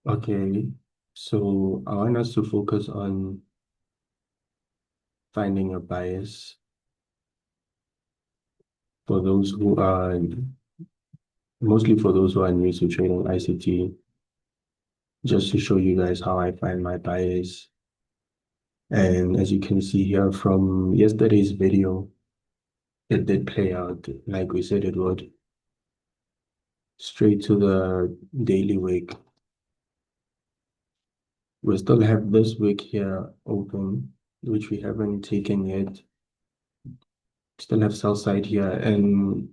Okay, so I want us to focus on finding a bias for those who are, mostly for those who are new to trading ICT, just to show you guys how I find my bias. And as you can see here from yesterday's video, it did play out like we said it would, straight to the daily wick. We still have this wick here open, which we haven't taken yet. Still have sell side here, and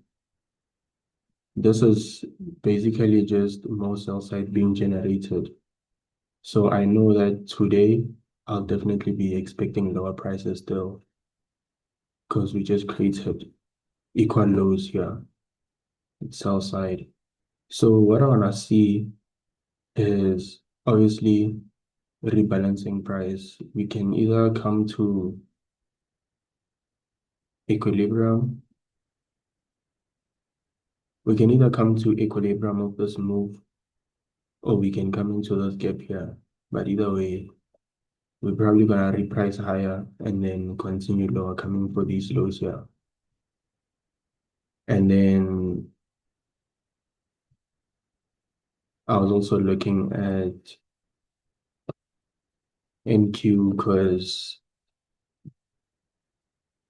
this is basically just more sell side being generated. So I know that today I'll definitely be expecting lower prices still because we just created equal lows here at sell side. So what I want to see is obviously rebalancing price. We can either come to equilibrium, we can either come to equilibrium of this move, or we can come into this gap here. But either way, we're probably gonna reprice higher and then continue lower coming for these lows here. And then I was also looking at NQ because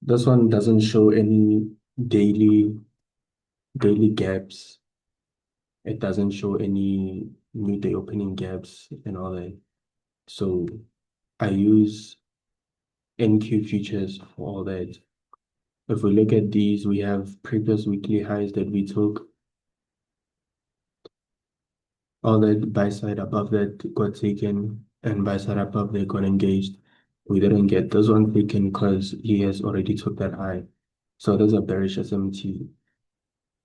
this one doesn't show any daily daily gaps. It doesn't show any new day opening gaps and all that. So I use NQ futures for all that. If we look at these, we have previous weekly highs that we took. All that buy side above that got taken, and buy side above that got engaged. We didn't get this one taken because he has already took that high. So there's a bearish SMT.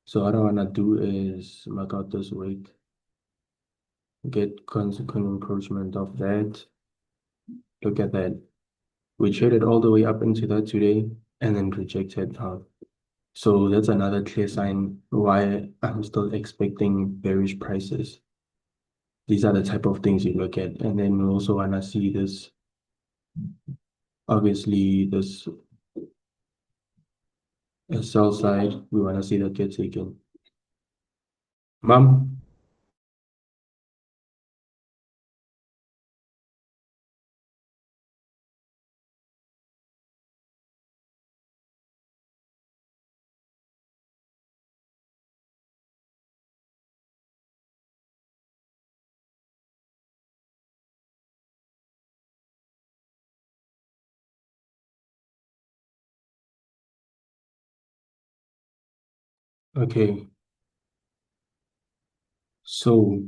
So what I want to do is mark out this wick, get consequent encroachment of that. Look at that. We traded all the way up into that today and then rejected out. So that's another clear sign why I'm still expecting bearish prices. These are the type of things you look at. And then we also want to see this, obviously, this sell side. We want to see that get taken. Mom, okay. So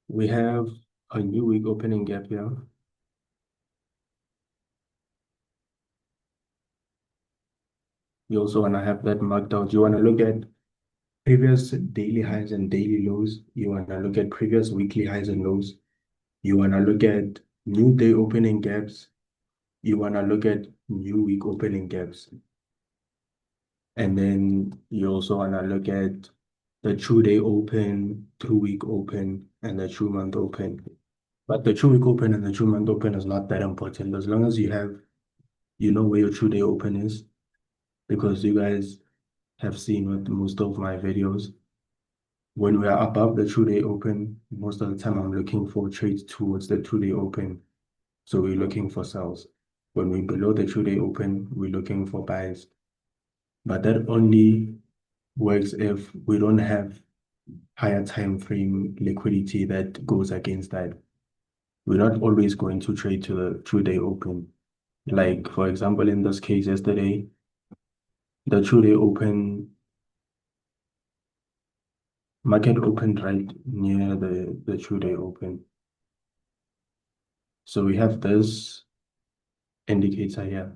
we have a new week opening gap here. You also want to have that marked out. You want to look at previous daily highs and daily lows. You want to look at previous weekly highs and lows. You want to look at new day opening gaps. You want to look at new week opening gaps. And then you also want to look at the true day open, true week open, and the true month open. But the true week open and the true month open is not that important as long as you know where your true day open is, because you guys have seen with most of my videos. When we are above the true day open, most of the time I'm looking for trades towards the true day open. So we're looking for sells. When we're below the true day open, we're looking for buys. But that only works if we don't have higher time frame liquidity that goes against that. We're not always going to trade to the true day open. Like, for example, in this case yesterday, the true day open market opened right near the true day open. So we have this indicator here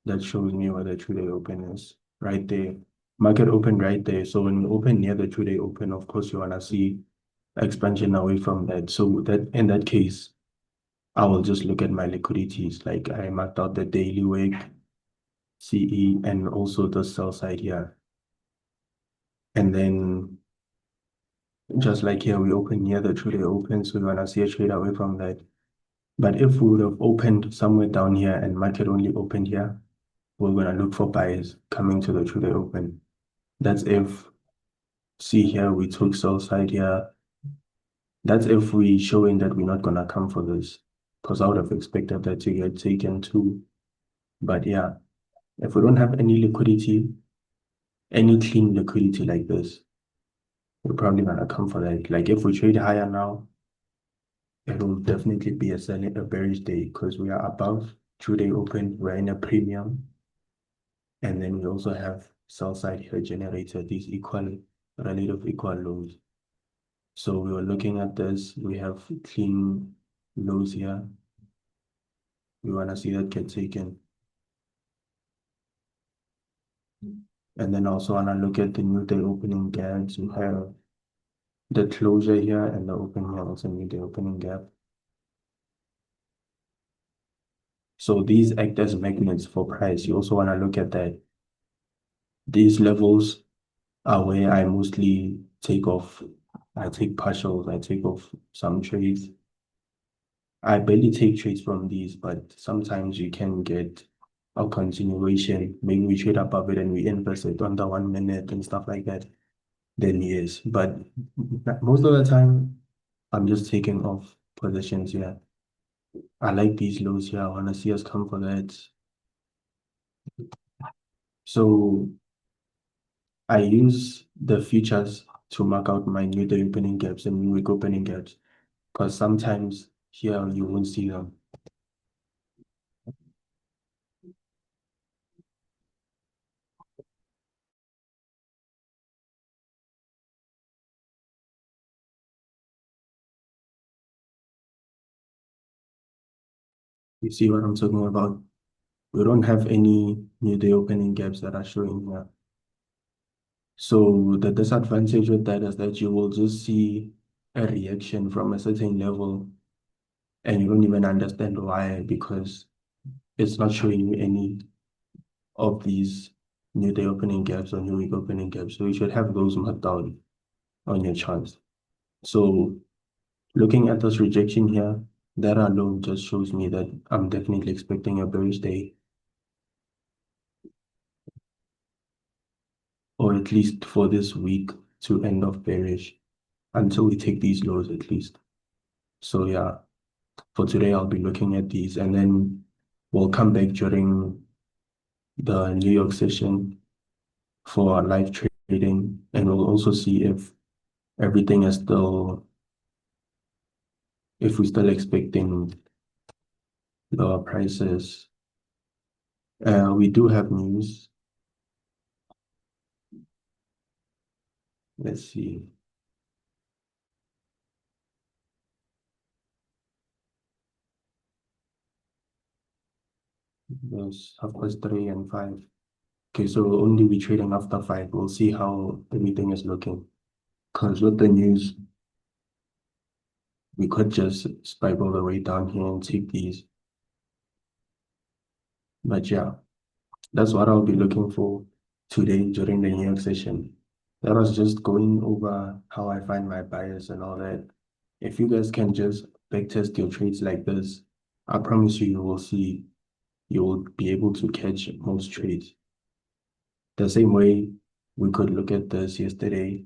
that shows me where the true day open is right there. Market open right there. So when you open near the true day open, of course, you want to see expansion away from that. So that in that case, I will just look at my liquidities. Like I marked out the daily wick, CE, and also the sell side here. And then Just like here, we open here, the trade opens, we want to see a trade away from that. But if we would have opened somewhere down here and market only opened here, we're going to look for buyers coming to the trade open. That's if, see here, we took sell side here. That's if we showing that we're not going to come for this. Because I would have expected that to get taken too. But yeah, if we don't have any liquidity, any clean liquidity like this, we're probably going to come for that. Like if we trade higher now, it will definitely be a bearish day because we are above two-day open. We're in a premium. And then we also have sell side here generated these relative equal lows. So we were looking at this. We have clean lows here. We want to see that get taken. And then also want to look at the new day opening gaps. We have the closure here and the open here, also new day opening gap. So these act as magnets for price. You also want to look at that. These levels are where I mostly take off. I take partials, I take off some trades. I barely take trades from these, but sometimes you can get a continuation. Maybe we trade above it and we invest it under 1 minute and stuff like that. Then yes, but most of the time, I'm just taking off positions here. I like these lows here. I want to see us come for that. So I use the futures to mark out my new day opening gaps and new week opening gaps because sometimes here you won't see them. You see what I'm talking about? We don't have any new day opening gaps that are showing here. So the disadvantage with that is that you will just see a reaction from a certain level and you don't even understand why because it's not showing you any of these new day opening gaps or new week opening gaps. So you should have those marked down on your charts. So looking at this rejection here, that alone just shows me that I'm definitely expecting a bearish day, or at least for this week to end off bearish until we take these lows at least. So yeah, for today I'll be looking at these and then we'll come back during the New York session for our live trading and we'll also see if everything is still, if we're still expecting lower prices. We do have news. Let's see. There's 3:30 and 5. Okay, so we'll only be trading after 5. We'll see how everything is looking. Because with the news, we could just spike all the way down here and take these. But yeah, that's what I'll be looking for today during the New York session. That was just going over how I find my bias and all that. If you guys can just backtest your trades like this, I promise you, you will see, you will be able to catch most trades. The same way we could look at this yesterday,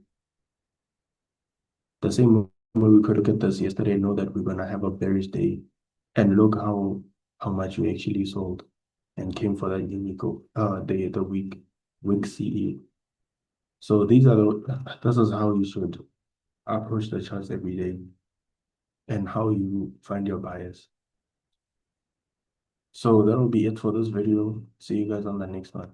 the same way we could look at this yesterday, know that we're gonna have a bearish day, and look how much we actually sold and came for that unique the week CE. So this is how you should approach the charts every day and how you find your bias. So that'll be it for this video. See you guys on the next one.